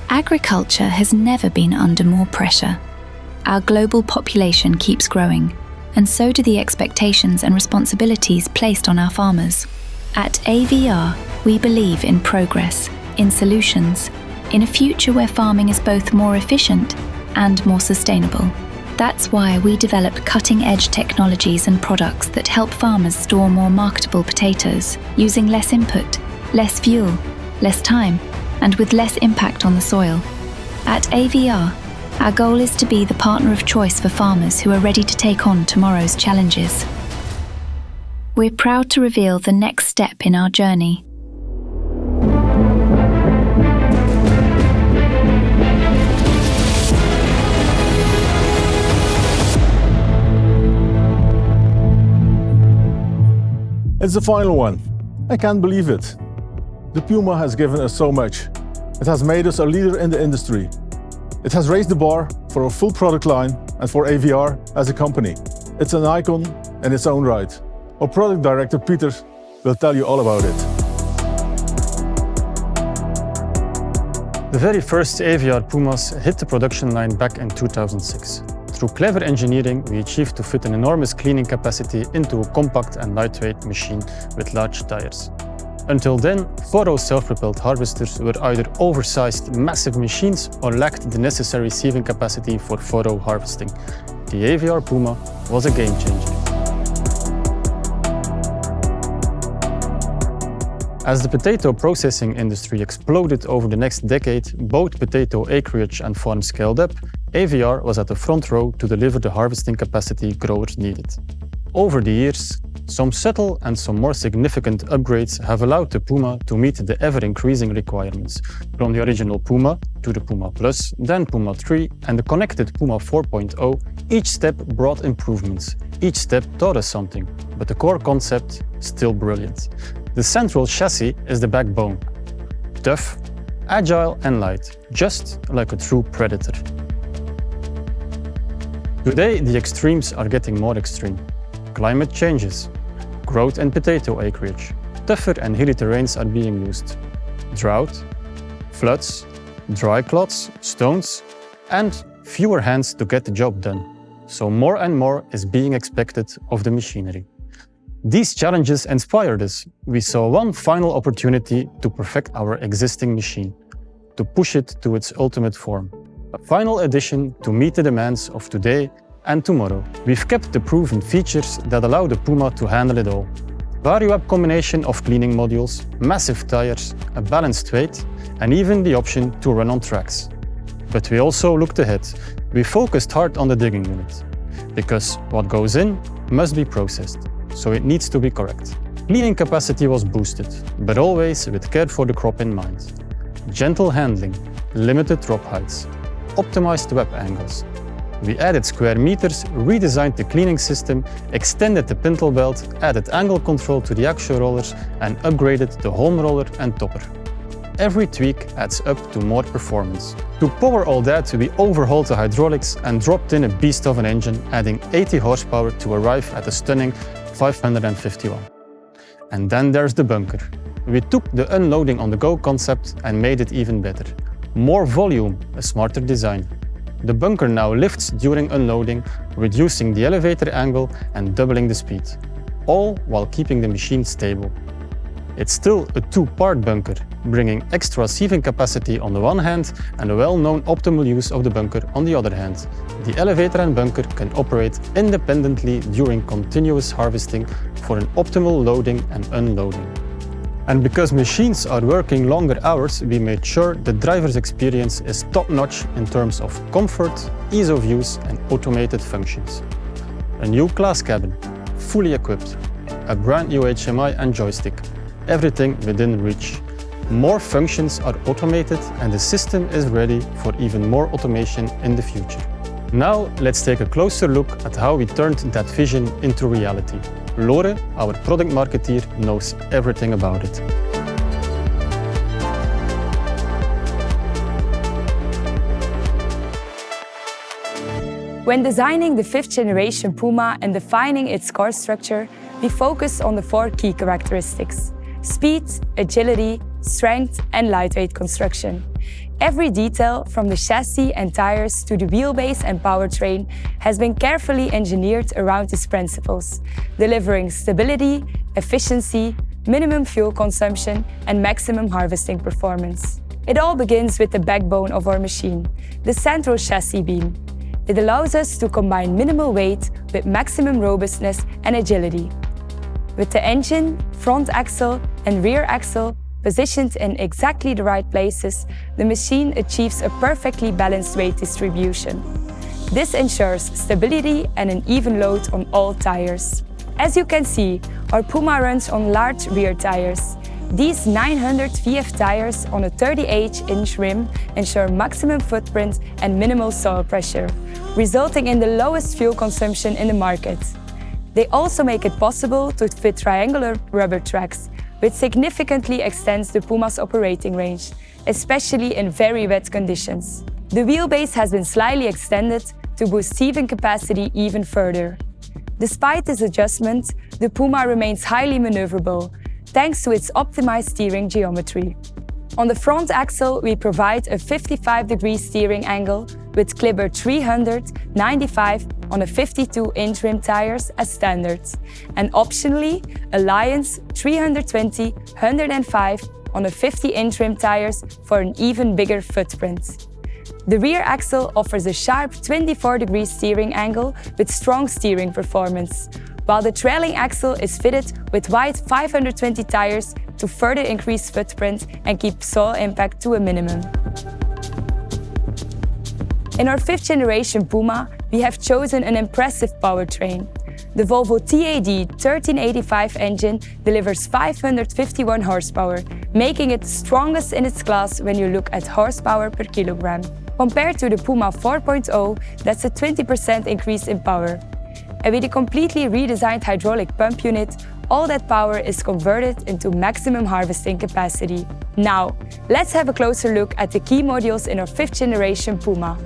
Agriculture has never been under more pressure. Our global population keeps growing, and so do the expectations and responsibilities placed on our farmers. At AVR, we believe in progress, in solutions, in a future where farming is both more efficient and more sustainable. That's why we develop cutting-edge technologies and products that help farmers store more marketable potatoes, using less input, less fuel, less time, and with less impact on the soil. At AVR, our goal is to be the partner of choice for farmers who are ready to take on tomorrow's challenges. We're proud to reveal the next step in our journey. It's the final one. I can't believe it. The Puma has given us so much. It has made us a leader in the industry. It has raised the bar for a full product line and for AVR as a company. It's an icon in its own right. Our product director, Peter, will tell you all about it. The very first AVR Pumas hit the production line back in 2006. Through clever engineering, we achieved to fit an enormous cleaning capacity into a compact and lightweight machine with large tires. Until then, furrow self-propelled harvesters were either oversized massive machines or lacked the necessary sieving capacity for furrow harvesting. The AVR Puma was a game changer. As the potato processing industry exploded over the next decade, both potato acreage and farm scaled up, AVR was at the front row to deliver the harvesting capacity growers needed. Over the years, some subtle and some more significant upgrades have allowed the Puma to meet the ever-increasing requirements. From the original Puma to the Puma Plus, then Puma 3 and the connected Puma 4.0, each step brought improvements. Each step taught us something, but the core concept still brilliant. The central chassis is the backbone. Tough, agile and light, just like a true predator. Today, the extremes are getting more extreme. Climate changes, growth in potato acreage, tougher and hilly terrains are being used. Drought, floods, dry clods, stones, and fewer hands to get the job done. So more and more is being expected of the machinery. These challenges inspired us. We saw one final opportunity to perfect our existing machine, to push it to its ultimate form. A final addition to meet the demands of today and tomorrow. We've kept the proven features that allow the Puma to handle it all. Vario-up combination of cleaning modules, massive tires, a balanced weight, and even the option to run on tracks. But we also looked ahead. We focused hard on the digging unit, because what goes in must be processed, so it needs to be correct. Cleaning capacity was boosted, but always with care for the crop in mind. Gentle handling, limited drop heights, optimized web angles. We added square meters, redesigned the cleaning system, extended the pintle belt, added angle control to the axial rollers, and upgraded the home roller and topper. Every tweak adds up to more performance. To power all that, we overhauled the hydraulics and dropped in a beast of an engine, adding 80 horsepower to arrive at a stunning 551. And then there's the bunker. We took the unloading on the go concept and made it even better. More volume, a smarter design. The bunker now lifts during unloading, reducing the elevator angle and doubling the speed, all while keeping the machine stable. It's still a two-part bunker, bringing extra sieving capacity on the one hand and a well-known optimal use of the bunker on the other hand. The elevator and bunker can operate independently during continuous harvesting for an optimal loading and unloading. And because machines are working longer hours, we made sure the driver's experience is top-notch in terms of comfort, ease of use and automated functions. A new class cabin, fully equipped, a brand new HMI and joystick, everything within reach. More functions are automated and the system is ready for even more automation in the future. Now let's take a closer look at how we turned that vision into reality. Lore, our product marketeer, knows everything about it. When designing the 5th generation Puma and defining its core structure, we focused on the 4 key characteristics: speed, agility, strength, and lightweight construction. Every detail, from the chassis and tires to the wheelbase and powertrain, has been carefully engineered around these principles, delivering stability, efficiency, minimum fuel consumption, and maximum harvesting performance. It all begins with the backbone of our machine, the central chassis beam. It allows us to combine minimal weight with maximum robustness and agility. With the engine, front axle, and rear axle positioned in exactly the right places, the machine achieves a perfectly balanced weight distribution. This ensures stability and an even load on all tires. As you can see, our Puma runs on large rear tires. These 900 VF tires on a 38-inch rim ensure maximum footprint and minimal soil pressure, resulting in the lowest fuel consumption in the market. They also make it possible to fit triangular rubber tracks, which significantly extends the Puma's operating range, especially in very wet conditions. The wheelbase has been slightly extended to boost sieving capacity even further. Despite this adjustment, the Puma remains highly maneuverable, thanks to its optimized steering geometry. On the front axle, we provide a 55-degree steering angle with Clipper 395 on a 52-inch rim tires as standard, and optionally, Alliance 320/105 on a 50-inch rim tires for an even bigger footprint. The rear axle offers a sharp 24-degree steering angle with strong steering performance, while the trailing axle is fitted with wide 520 tires to further increase footprint and keep soil impact to a minimum. In our 5th generation Puma, we have chosen an impressive powertrain. The Volvo TAD 1385 engine delivers 551 horsepower, making it the strongest in its class when you look at horsepower per kilogram. Compared to the Puma 4.0, that's a 20% increase in power. And with a completely redesigned hydraulic pump unit, all that power is converted into maximum harvesting capacity. Now, let's have a closer look at the key modules in our 5th generation Puma.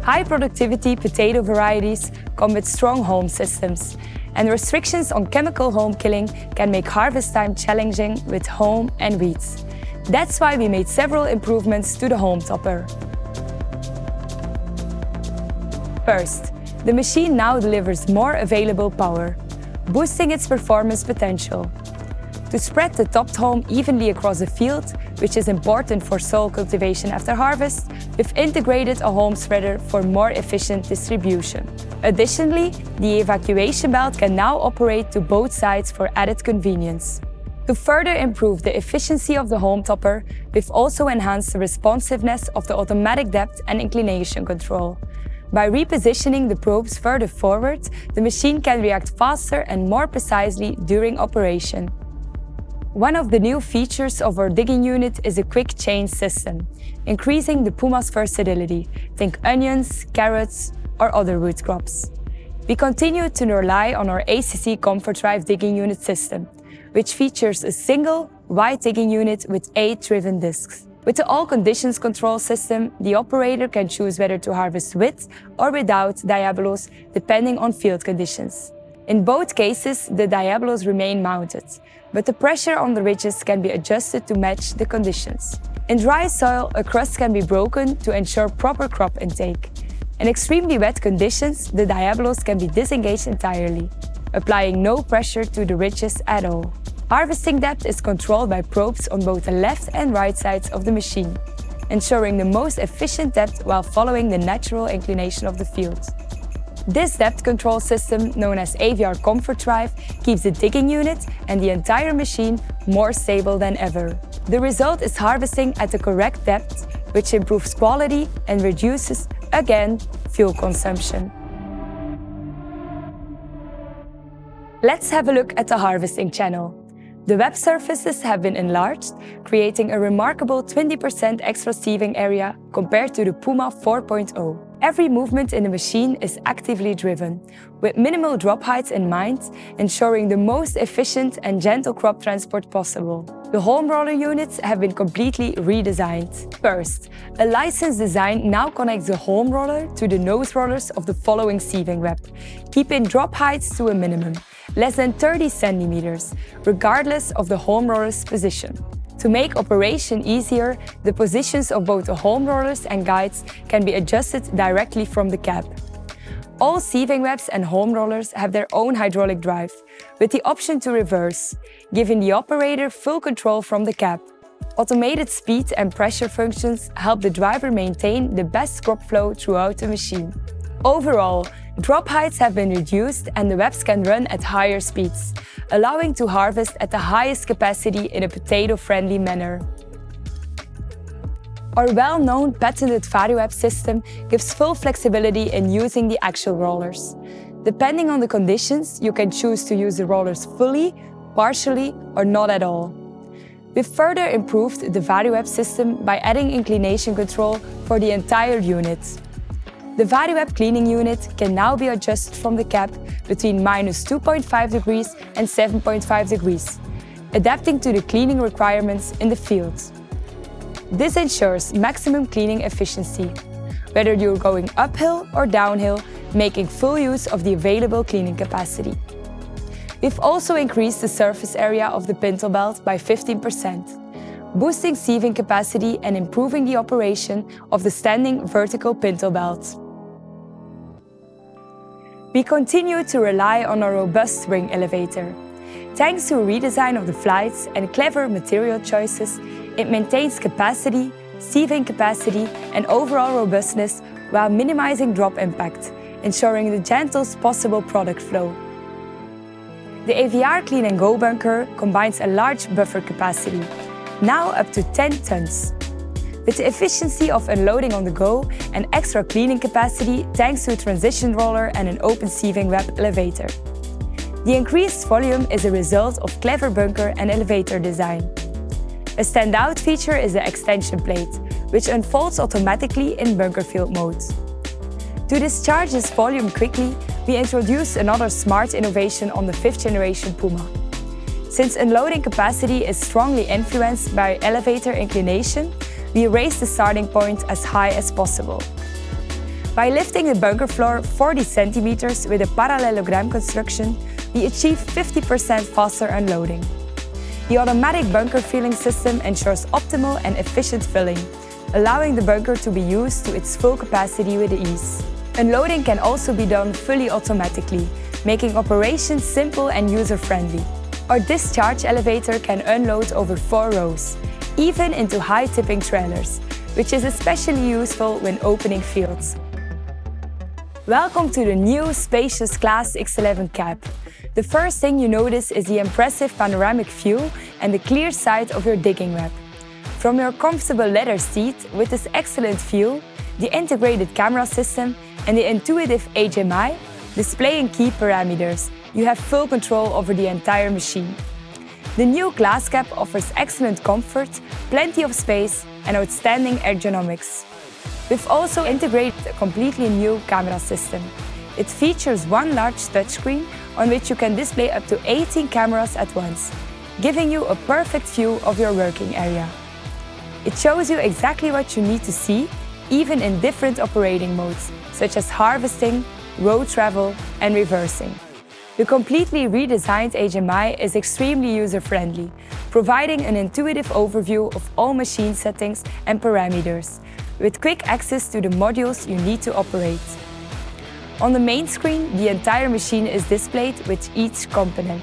High productivity potato varieties come with strong haulm systems, and restrictions on chemical haulm killing can make harvest time challenging with haulm and weeds. That's why we made several improvements to the haulm topper. First, the machine now delivers more available power, boosting its performance potential. To spread the topped haulm evenly across the field, which is important for soil cultivation after harvest, we've integrated a haulm spreader for more efficient distribution. Additionally, the evacuation belt can now operate to both sides for added convenience. To further improve the efficiency of the haulm topper, we've also enhanced the responsiveness of the automatic depth and inclination control. By repositioning the probes further forward, the machine can react faster and more precisely during operation. One of the new features of our digging unit is a quick change system, increasing the Puma's versatility. Think onions, carrots, or other root crops. We continue to rely on our ACC Comfort Drive digging unit system, which features a single, wide digging unit with 8 driven discs. With the All Conditions Control system, the operator can choose whether to harvest with or without diabolos, depending on field conditions. In both cases, the diabolos remain mounted, but the pressure on the ridges can be adjusted to match the conditions. In dry soil, a crust can be broken to ensure proper crop intake. In extremely wet conditions, the diabolos can be disengaged entirely, applying no pressure to the ridges at all. Harvesting depth is controlled by probes on both the left and right sides of the machine, ensuring the most efficient depth while following the natural inclination of the field. This depth control system, known as AVR Comfort Drive, keeps the digging unit and the entire machine more stable than ever. The result is harvesting at the correct depth, which improves quality and reduces, again, fuel consumption. Let's have a look at the harvesting channel. The web surfaces have been enlarged, creating a remarkable 20% extra sieving area compared to the Puma 4.0. Every movement in the machine is actively driven, with minimal drop heights in mind, ensuring the most efficient and gentle crop transport possible. The haulm roller units have been completely redesigned. First, a licensed design now connects the haulm roller to the nose rollers of the following sieving web, keeping drop heights to a minimum, less than 30 centimeters, regardless of the haulm roller's position. To make operation easier, the positions of both the home rollers and guides can be adjusted directly from the cab. All sieving webs and home rollers have their own hydraulic drive, with the option to reverse, giving the operator full control from the cab. Automated speed and pressure functions help the driver maintain the best crop flow throughout the machine. Overall, drop heights have been reduced and the webs can run at higher speeds, allowing to harvest at the highest capacity in a potato-friendly manner. Our well-known patented VariWeb system gives full flexibility in using the actual rollers. Depending on the conditions, you can choose to use the rollers fully, partially, or not at all. We've further improved the VariWeb system by adding inclination control for the entire unit. The VariWeb cleaning unit can now be adjusted from the cab between -2.5 degrees and 7.5 degrees, adapting to the cleaning requirements in the field. This ensures maximum cleaning efficiency, whether you're going uphill or downhill, making full use of the available cleaning capacity. We've also increased the surface area of the pintle belt by 15%, boosting sieving capacity and improving the operation of the standing vertical pintle belt. We continue to rely on a robust ring elevator. Thanks to a redesign of the flights and clever material choices, it maintains capacity, sieving capacity, and overall robustness while minimizing drop impact, ensuring the gentlest possible product flow. The AVR Clean & Go bunker combines a large buffer capacity, now up to 10 tons. With the efficiency of unloading on the go and extra cleaning capacity thanks to a transition roller and an open sieving web elevator. The increased volume is a result of clever bunker and elevator design. A standout feature is the extension plate, which unfolds automatically in bunker field mode. To discharge this volume quickly, we introduced another smart innovation on the 5th generation Puma. Since unloading capacity is strongly influenced by elevator inclination, we raise the starting point as high as possible. By lifting the bunker floor 40 centimeters with a parallelogram construction, we achieve 50% faster unloading. The automatic bunker filling system ensures optimal and efficient filling, allowing the bunker to be used to its full capacity with ease. Unloading can also be done fully automatically, making operations simple and user-friendly. Our discharge elevator can unload over 4 rows, even into high-tipping trailers, which is especially useful when opening fields. Welcome to the new spacious Class X11 cab. The first thing you notice is the impressive panoramic view and the clear sight of your digging web. From your comfortable leather seat with this excellent view, the integrated camera system and the intuitive HMI displaying key parameters, you have full control over the entire machine. The new glass cab offers excellent comfort, plenty of space and outstanding ergonomics. We've also integrated a completely new camera system. It features one large touchscreen on which you can display up to 18 cameras at once, giving you a perfect view of your working area. It shows you exactly what you need to see, even in different operating modes, such as harvesting, road travel and reversing. The completely redesigned HMI is extremely user-friendly, providing an intuitive overview of all machine settings and parameters, with quick access to the modules you need to operate. On the main screen, the entire machine is displayed with each component,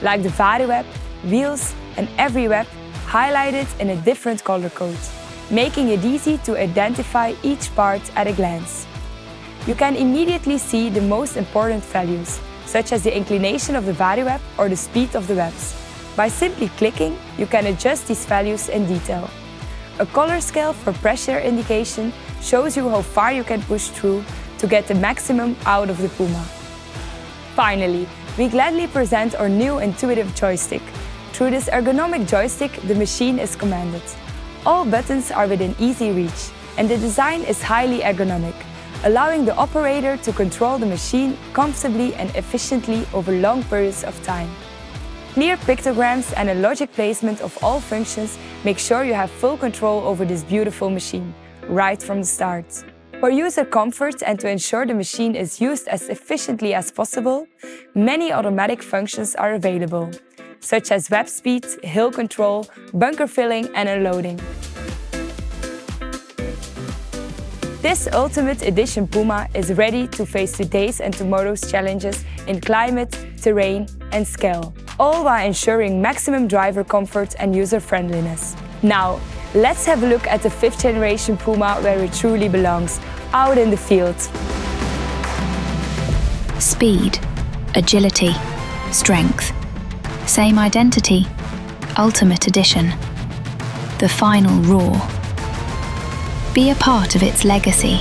like the VariWeb, wheels and every web highlighted in a different color code, making it easy to identify each part at a glance. You can immediately see the most important values, such as the inclination of the VariWeb or the speed of the webs. By simply clicking, you can adjust these values in detail. A color scale for pressure indication shows you how far you can push through to get the maximum out of the Puma. Finally, we gladly present our new intuitive joystick. Through this ergonomic joystick, the machine is commanded. All buttons are within easy reach, and the design is highly ergonomic, allowing the operator to control the machine comfortably and efficiently over long periods of time. Clear pictograms and a logic placement of all functions make sure you have full control over this beautiful machine, right from the start. For user comfort and to ensure the machine is used as efficiently as possible, many automatic functions are available. such as web speed, hill control, bunker filling and unloading. This Ultimate Edition Puma is ready to face today's and tomorrow's challenges in climate, terrain and scale, all while ensuring maximum driver comfort and user-friendliness. Now, let's have a look at the 5th generation Puma where it truly belongs, out in the field. Speed, agility, strength. Same identity, Ultimate Edition. The final roar. Be a part of its legacy.